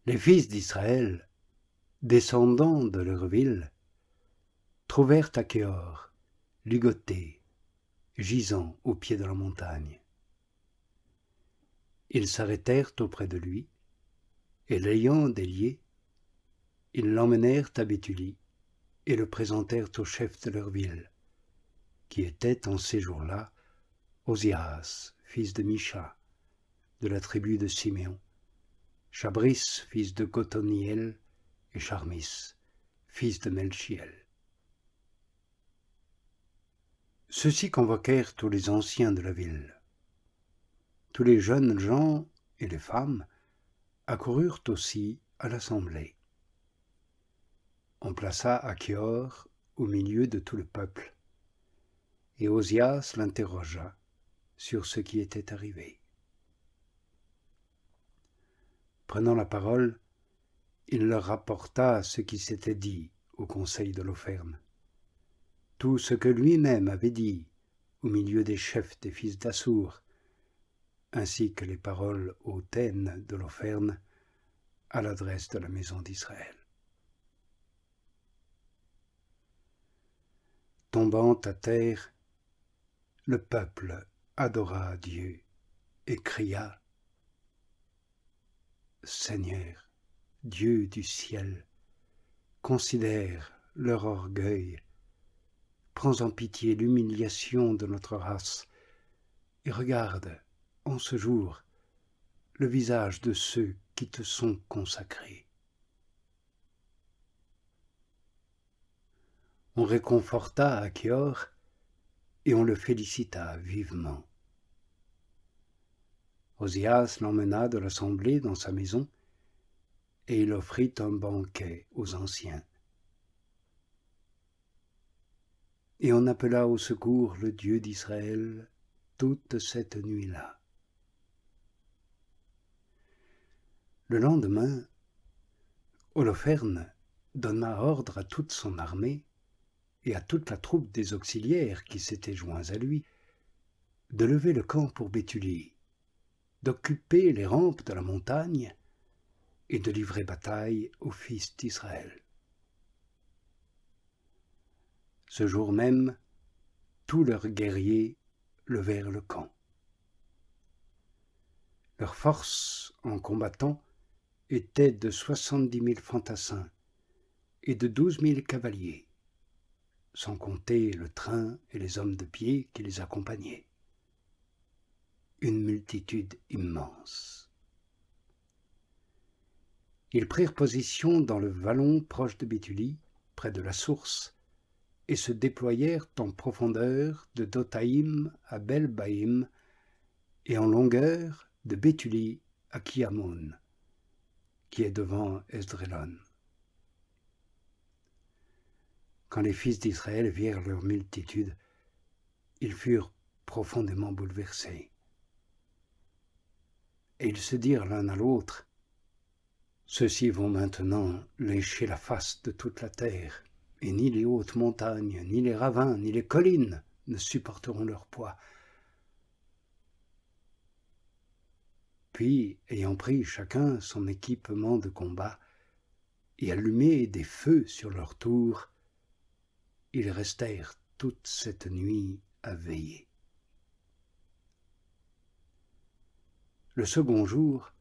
Les fils d'Israël, descendants de leur ville, trouvèrent Akéor, ligoté, gisant au pied de la montagne. Ils s'arrêtèrent auprès de lui, et l'ayant délié, ils l'emmenèrent à Béthulie et le présentèrent au chef de leur ville, qui était en ces jours-là Osias, fils de Micha, de la tribu de Siméon, Chabris, fils de Gothoniel, et Charmis, fils de Melchiel. Ceux-ci convoquèrent tous les anciens de la ville. Tous les jeunes gens et les femmes accoururent aussi à l'assemblée. On plaça Achior au milieu de tout le peuple, et Osias l'interrogea sur ce qui était arrivé. Prenant la parole, il leur rapporta ce qui s'était dit au conseil d'Holoferne, tout ce que lui-même avait dit au milieu des chefs des fils d'Assour, ainsi que les paroles hautaines d'Holoferne à l'adresse de la maison d'Israël. Tombant à terre, le peuple adora Dieu et cria : « Seigneur, Dieu du ciel, considère leur orgueil, prends en pitié l'humiliation de notre race et regarde en ce jour le visage de ceux qui te sont consacrés. » On réconforta Achior et on le félicita vivement. Osias l'emmena de l'assemblée dans sa maison et il offrit un banquet aux anciens. Et on appela au secours le Dieu d'Israël toute cette nuit-là. Le lendemain, Holoferne donna ordre à toute son armée et à toute la troupe des auxiliaires qui s'étaient joints à lui de lever le camp pour Béthulie, d'occuper les rampes de la montagne et de livrer bataille aux fils d'Israël. Ce jour même, tous leurs guerriers levèrent le camp. Leur force en combattant était de 70 000 fantassins et de 12 000 cavaliers, sans compter le train et les hommes de pied qui les accompagnaient. Une multitude immense. Ils prirent position dans le vallon proche de Béthulie, près de la source, et se déployèrent en profondeur de Dothaïm à Belbaïm et en longueur de Béthulie à Kiamon, qui est devant Esdrélon. Quand les fils d'Israël virent leur multitude, ils furent profondément bouleversés. Et ils se dirent l'un à l'autre : « Ceux-ci vont maintenant lécher la face de toute la terre, et ni les hautes montagnes, ni les ravins, ni les collines ne supporteront leur poids. » Puis, ayant pris chacun son équipement de combat et allumé des feux sur leur tour, ils restèrent toute cette nuit à veiller. Le second jour,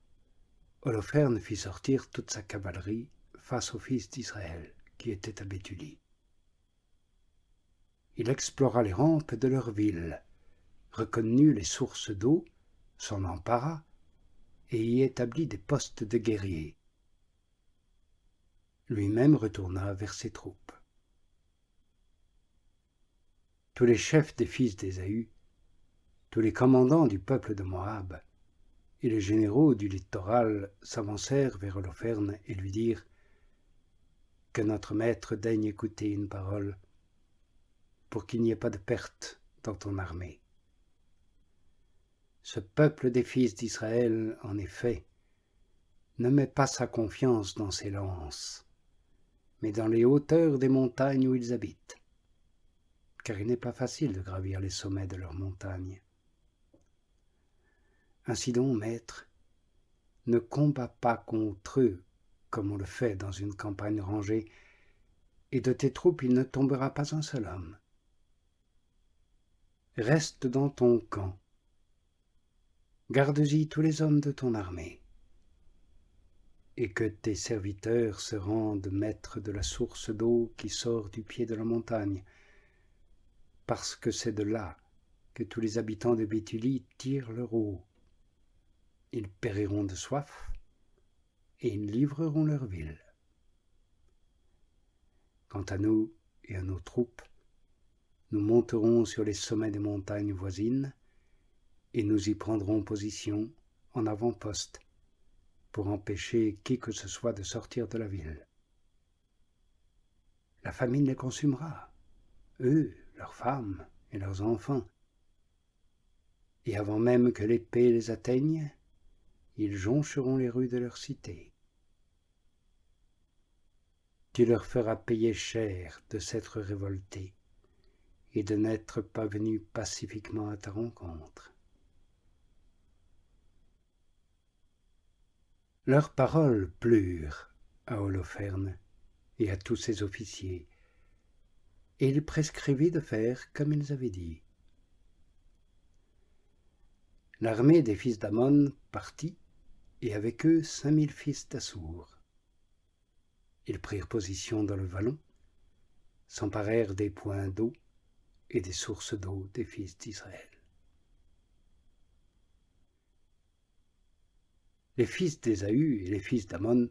Holoferne fit sortir toute sa cavalerie face aux fils d'Israël, qui étaient à Béthulie. Il explora les rampes de leur ville, reconnut les sources d'eau, s'en empara et y établit des postes de guerriers. Lui-même retourna vers ses troupes. Tous les chefs des fils d'Ésaü, tous les commandants du peuple de Moab et les généraux du littoral s'avancèrent vers Holoferne et lui dirent : « Que notre maître daigne écouter une parole, pour qu'il n'y ait pas de perte dans ton armée. Ce peuple des fils d'Israël, en effet, ne met pas sa confiance dans ses lances, mais dans les hauteurs des montagnes où ils habitent, car il n'est pas facile de gravir les sommets de leurs montagnes. Ainsi donc, maître, ne combat pas contre eux comme on le fait dans une campagne rangée, et de tes troupes il ne tombera pas un seul homme. Reste dans ton camp. Garde-y tous les hommes de ton armée, et que tes serviteurs se rendent maîtres de la source d'eau qui sort du pied de la montagne, parce que c'est de là que tous les habitants de Béthulie tirent leur eau. Ils périront de soif, et ils livreront leur ville. Quant à nous et à nos troupes, nous monterons sur les sommets des montagnes voisines, et nous y prendrons position en avant-poste, pour empêcher qui que ce soit de sortir de la ville. La famine les consumera, eux, leurs femmes et leurs enfants, et avant même que l'épée les atteigne, ils joncheront les rues de leur cité. Tu leur feras payer cher de s'être révoltés et de n'être pas venus pacifiquement à ta rencontre. Leurs paroles plurent à Holoferne et à tous ses officiers, et il prescrivit de faire comme ils avaient dit. L'armée des fils d'Ammon partit, et avec eux 5000 fils d'Assour. Ils prirent position dans le vallon, s'emparèrent des points d'eau et des sources d'eau des fils d'Israël. Les fils d'Ésaü et les fils d'Ammon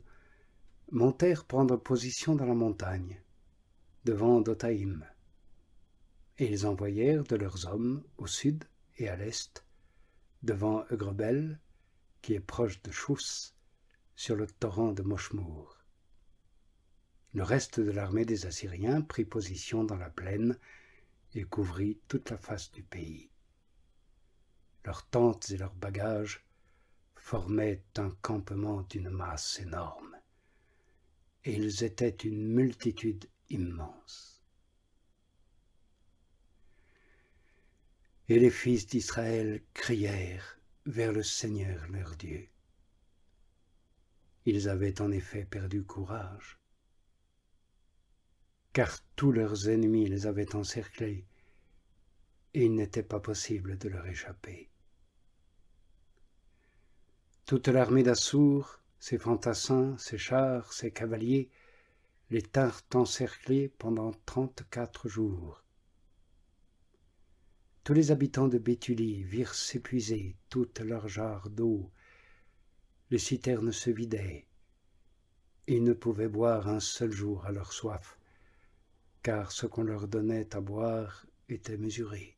montèrent prendre position dans la montagne, devant Dothaïm, et ils envoyèrent de leurs hommes au sud et à l'est, devant Eugrebel, qui est proche de Chouss, sur le torrent de Moshmour. Le reste de l'armée des Assyriens prit position dans la plaine et couvrit toute la face du pays. Leurs tentes et leurs bagages formaient un campement d'une masse énorme, et ils étaient une multitude immense. Et les fils d'Israël crièrent vers le Seigneur leur Dieu. Ils avaient en effet perdu courage, car tous leurs ennemis les avaient encerclés, et il n'était pas possible de leur échapper. Toute l'armée d'Assour, ses fantassins, ses chars, ses cavaliers, les tinrent encerclés pendant 34 jours. Tous les habitants de Béthulie virent s'épuiser toutes leurs jarres d'eau, les citernes se vidaient, et ils ne pouvaient boire un seul jour à leur soif, car ce qu'on leur donnait à boire était mesuré.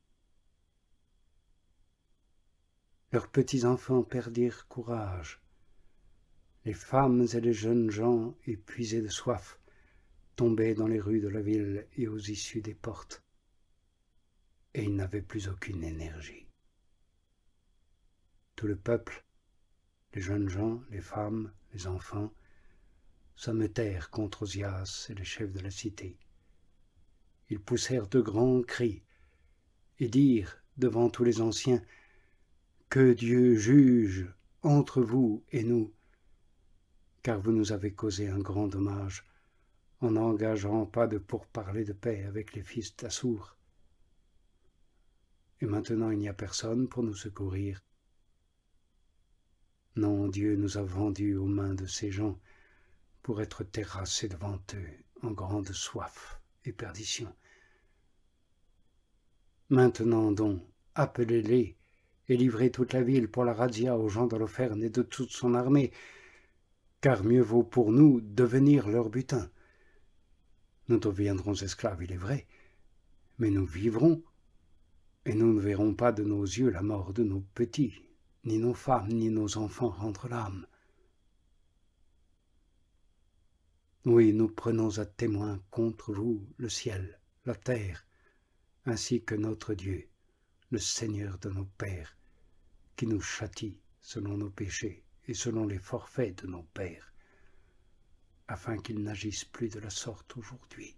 Leurs petits-enfants perdirent courage. Les femmes et les jeunes gens, épuisés de soif, tombaient dans les rues de la ville et aux issues des portes, et ils n'avaient plus aucune énergie. Tout le peuple, les jeunes gens, les femmes, les enfants, se mettèrent contre Osias et les chefs de la cité. Ils poussèrent de grands cris et dirent devant tous les anciens: « Que Dieu juge entre vous et nous, car vous nous avez causé un grand dommage en n'engageant pas de pourparlers de paix avec les fils d'Assour. Et maintenant il n'y a personne pour nous secourir. Non, Dieu nous a vendus aux mains de ces gens pour être terrassés devant eux en grande soif et perdition. Maintenant donc, appelez-les et livrez toute la ville pour la razzia aux gens d'Holoferne et de toute son armée, car mieux vaut pour nous devenir leur butin. Nous deviendrons esclaves, il est vrai, mais nous vivrons, et nous ne verrons pas de nos yeux la mort de nos petits, ni nos femmes, ni nos enfants rendre l'âme. Oui, nous prenons à témoin contre vous le ciel, la terre, ainsi que notre Dieu, le Seigneur de nos pères, qui nous châtie selon nos péchés et selon les forfaits de nos pères, afin qu'ils n'agissent plus de la sorte aujourd'hui.